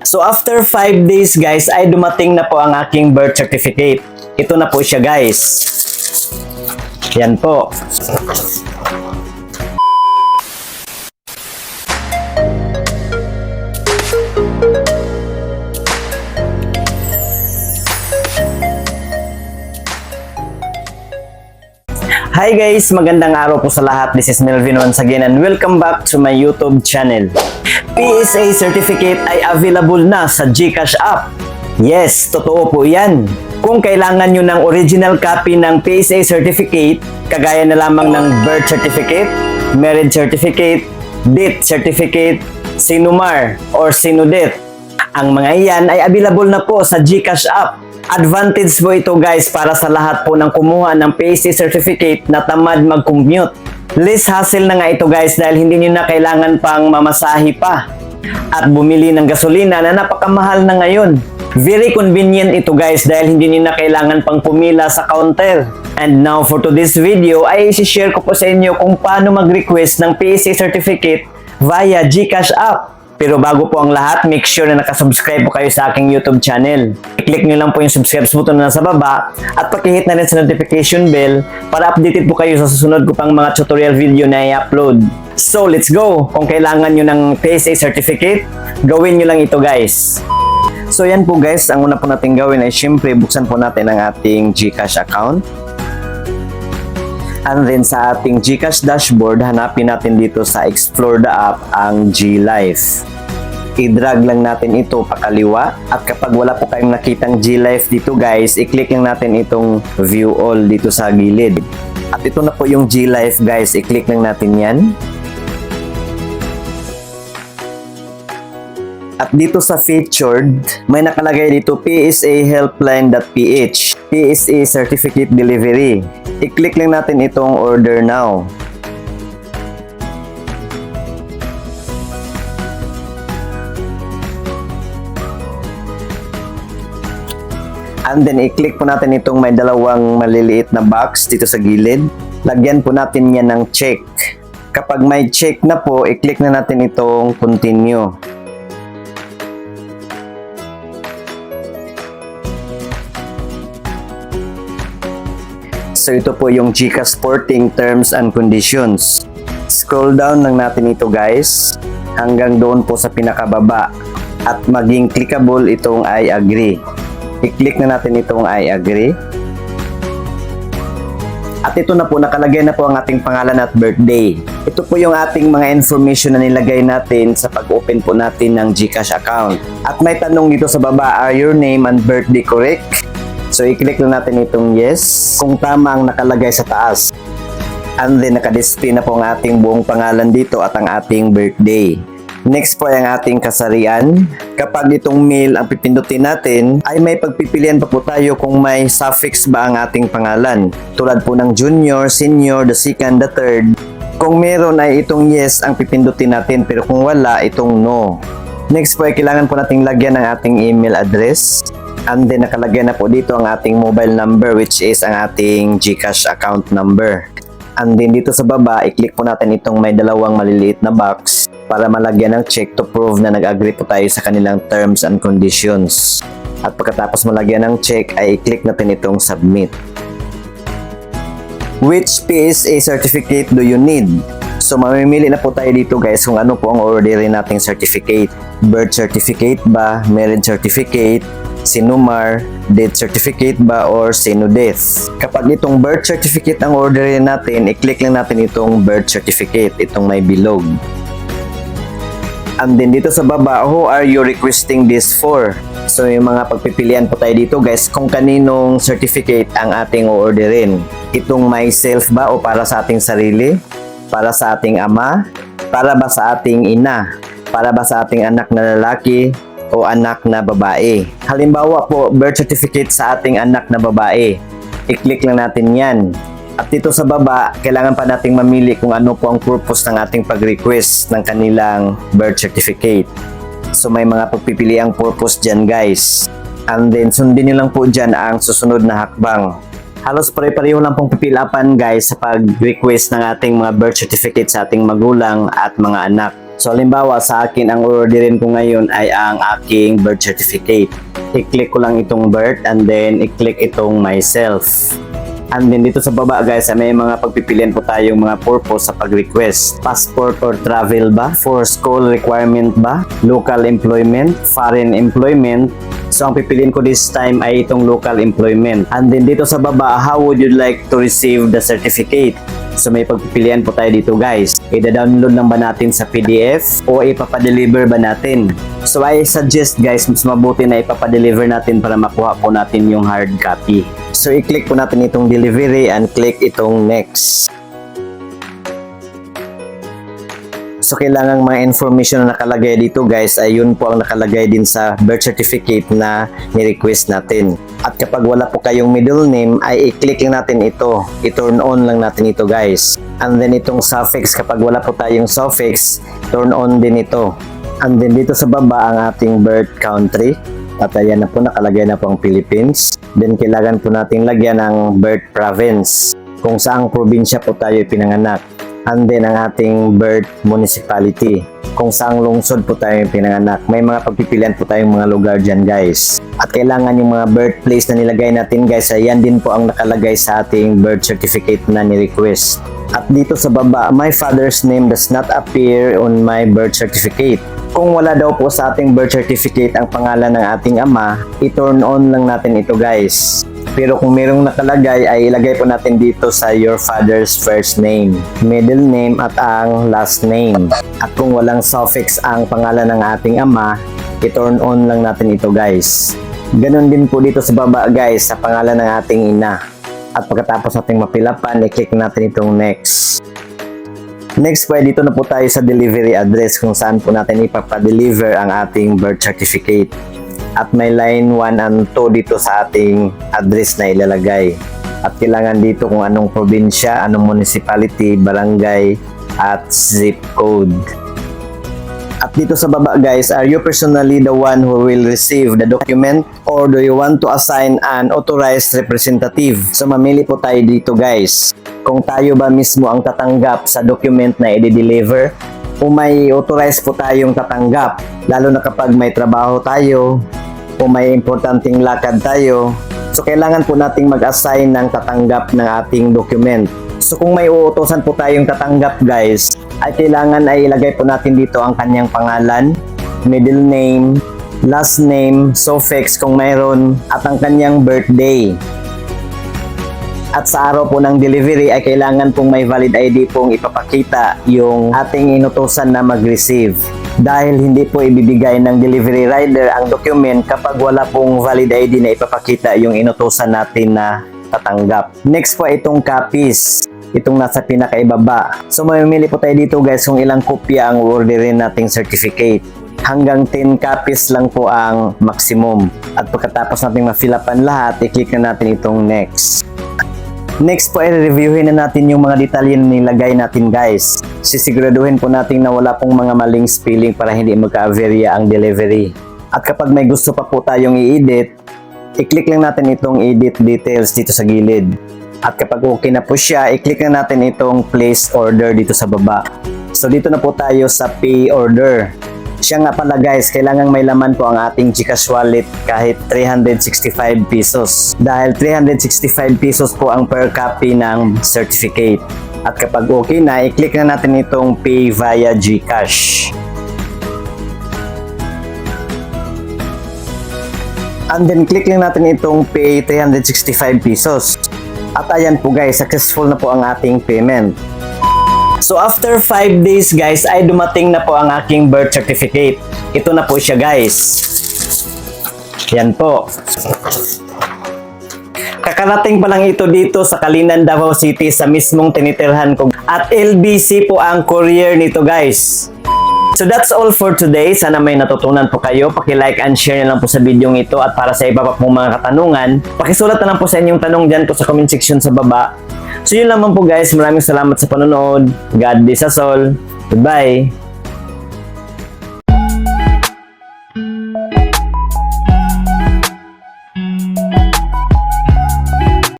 So after 5 days guys ay dumating na po ang aking birth certificate. Ito na po siya guys. Yan po. Hi guys! Magandang araw po sa lahat. This is Melvin once again and welcome back to my YouTube channel. PSA certificate ay available na sa GCash app. Yes, totoo po yan. Kung kailangan nyo ng original copy ng PSA certificate, kagaya na lamang ng birth certificate, marriage certificate, death certificate, sinumar or sinudet, ang mga iyan ay available na po sa GCash app. Advantage po ito guys para sa lahat po ng kumuha ng PSA certificate na tamad mag-commute. Less hassle na nga ito guys dahil hindi nyo na kailangan pang mamasahi pa at bumili ng gasolina na napakamahal na ngayon. Very convenient ito guys dahil hindi nyo na kailangan pang pumila sa counter. And now for today's video ay isi-share ko po sa inyo kung paano mag-request ng PSA certificate via GCash app. Pero bago po ang lahat, make sure na nakasubscribe po kayo sa aking YouTube channel. I-click nyo lang po yung subscribe button na nasa baba at pakihit na rin sa notification bell para updated po kayo sa susunod ko pang mga tutorial video na i-upload. So, let's go! Kung kailangan nyo ng PSA certificate, gawin nyo lang ito guys. So, yan po guys, ang una po natin gawin ay syempre buksan po natin ang ating GCash account. And then sa ating GCash dashboard, hanapin natin dito sa Explore the app ang GLife. I-drag lang natin ito pakaliwa at kapag wala po kayong nakitang GLife dito guys, i-click lang natin itong View All dito sa gilid. At ito na po yung GLife guys, i-click lang natin yan. At dito sa featured, may nakalagay dito PSA helpline.ph, PSA certificate delivery. I-click lang natin itong order now. And then i-click po natin itong may dalawang maliliit na box dito sa gilid. Lagyan po natin yan ng check. Kapag may check na po, i-click na natin itong continue. So ito po yung GCash Sporting Terms and Conditions. Scroll down lang natin ito guys hanggang doon po sa pinakababa at maging clickable itong I agree. I-click na natin itong I agree. At ito na po, nakalagay na po ang ating pangalan at birthday. Ito po yung ating mga information na nilagay natin sa pag-open po natin ng GCash account. At may tanong dito sa baba, are your name and birthday correct? So, i-click lang natin itong yes kung tama ang nakalagay sa taas. And then, nakadisplay na po ang ating buong pangalan dito at ang ating birthday. Next po ay ang ating kasarian. Kapag itong male ang pipindutin natin, ay may pagpipilian pa po tayo kung may suffix ba ang ating pangalan. Tulad po ng junior, senior, the second, the third. Kung meron ay itong yes ang pipindutin natin, pero kung wala, itong no. Next po ay kailangan po nating lagyan ng ating email address. And then nakalagay na po dito ang ating mobile number which is ang ating GCash account number. And then dito sa baba, i-click po natin itong may dalawang maliliit na box para malagyan ng check to prove na nag-agree po tayo sa kanilang terms and conditions. At pagkatapos malagyan ng check ay i-click natin itong submit. Which PSA certificate do you need? So mamimili na po tayo dito guys kung ano po ang orderin nating certificate. Birth certificate ba? Marriage certificate? Sinumar, death certificate ba or sinudeath. Kapag itong birth certificate ang orderin natin, i-click lang natin itong birth certificate, itong may bilog. And then dito sa baba, who are you requesting this for? So yung mga pagpipilian po tayo dito guys kung kaninong certificate ang ating orderin. Itong myself ba o para sa ating sarili? Para sa ating ama? Para ba sa ating ina? Para ba sa ating anak na lalaki? O anak na babae. Halimbawa po, birth certificate sa ating anak na babae. I-click lang natin yan. At dito sa baba, kailangan pa nating mamili kung ano po ang purpose ng ating pag-request ng kanilang birth certificate. So may mga pagpipiliang purpose dyan guys. And then sundin nyo lang po dyan ang susunod na hakbang. Halos pare-pareho lang pong pipilapan guys sa pag-request ng ating mga birth certificate sa ating magulang at mga anak. So halimbawa sa akin ang orderin ko ngayon ay ang aking birth certificate. I-click ko lang itong birth and then i-click itong myself. And then dito sa baba guys, may mga pagpipilian po tayong mga purpose sa pag-request. Passport or travel ba? For school requirement ba? Local employment? Foreign employment? So ang pipiliin ko this time ay itong local employment. And then dito sa baba, how would you like to receive the certificate? So may pagpipilian po tayo dito guys. I-download lang ba natin sa PDF o ipapadeliver ba natin? So I suggest guys, mas mabuti na ipapadeliver natin para makuha po natin yung hard copy. So i-click po natin itong delivery and click itong next. So kailangan mga information na nakalagay dito guys ay yun po ang nakalagay din sa birth certificate na ni-request natin. At kapag wala po kayong middle name ay i-click lang natin ito. I-turn on lang natin ito guys. And then itong suffix, kapag wala po tayong suffix, turn on din ito. And then dito sa baba ang ating birth country. At ayan na po, nakalagay na po ang Philippines. Then kailangan po natin lagyan ng birth province, kung saang probinsya po tayo pinanganak. And then ang ating birth municipality, kung saang lungsod po tayo pinanganak. May mga pagpipilian po tayong mga lugar dyan guys. At kailangan yung mga birthplace na nilagay natin guys, ayan din po ang nakalagay sa ating birth certificate na ni-request. At dito sa baba, my father's name does not appear on my birth certificate. Kung wala daw po sa ating birth certificate ang pangalan ng ating ama, i-turn on lang natin ito guys. Pero kung merong nakalagay ay ilagay po natin dito sa your father's first name, middle name at ang last name. At kung walang suffix ang pangalan ng ating ama, i-turn on lang natin ito guys. Ganon din po dito sa baba guys sa pangalan ng ating ina. At pagkatapos nating mapilapan, i-click natin itong next. Next po, dito na po tayo sa delivery address kung saan po natin ipapadeliver ang ating birth certificate. At may line 1 and 2 dito sa ating address na ilalagay. At kailangan dito kung anong probinsya, anong municipality, barangay, at zip code. At dito sa baba guys, are you personally the one who will receive the document or do you want to assign an authorized representative? So mamili po tayo dito guys. Kung tayo ba mismo ang tatanggap sa document na i-deliver o may authorized po tayong tatanggap, lalo na kapag may trabaho tayo o may importanteng lakad tayo. So kailangan po nating mag-assign ng tatanggap ng ating document. So kung may uutosan po tayong tatanggap guys, ay kailangan ay ilagay po natin dito ang kanyang pangalan, middle name, last name, suffix kung mayroon, at ang kanyang birthday. At sa araw po ng delivery ay kailangan pong may valid ID pong ipapakita yung ating inutusan na mag-receive. Dahil hindi po ibibigay ng delivery rider ang document kapag wala pong valid ID na ipapakita yung inutusan natin na tatanggap. Next po itong copies. Itong nasa pinakaibaba. So mamimili po tayo dito guys kung ilang kopya ang orderin nating certificate. Hanggang 10 copies lang po ang maximum. At pagkatapos nating ma-fill-upan lahat, i-click na natin itong next. Next po ay reviewin na natin yung mga detalye na nilagay natin guys. Sisiguraduhin po natin na wala pong mga maling spelling para hindi magka-averya ang delivery. At kapag may gusto pa po tayong i-edit, i-click lang natin itong edit details dito sa gilid. At kapag okay na po siya, i-click na natin itong place order dito sa baba. So dito na po tayo sa pay order. Siya nga pala guys, kailangan may laman po ang ating GCash wallet kahit 365 pesos. Dahil 365 pesos po ang per copy ng certificate. At kapag okay na, i-click na natin itong pay via GCash. And then click lang natin itong pay 365 pesos. At ayan po guys, successful na po ang ating payment. So after 5 days guys, ay dumating na po ang aking birth certificate. Ito na po siya guys. Yan po. Kakarating pa lang ito dito sa Kalinan, Davao City sa mismong tinitirhan ko. At LBC po ang courier nito guys. So that's all for today. Sana may natutunan po kayo. Paki-like and share na lang po sa video ito. At para sa iba pa pong mga katanungan, pakisulat na lang po sa inyong tanong dyan po sa comment section sa baba. So yun lamang po guys. Maraming salamat sa panonood. God bless us all. Goodbye.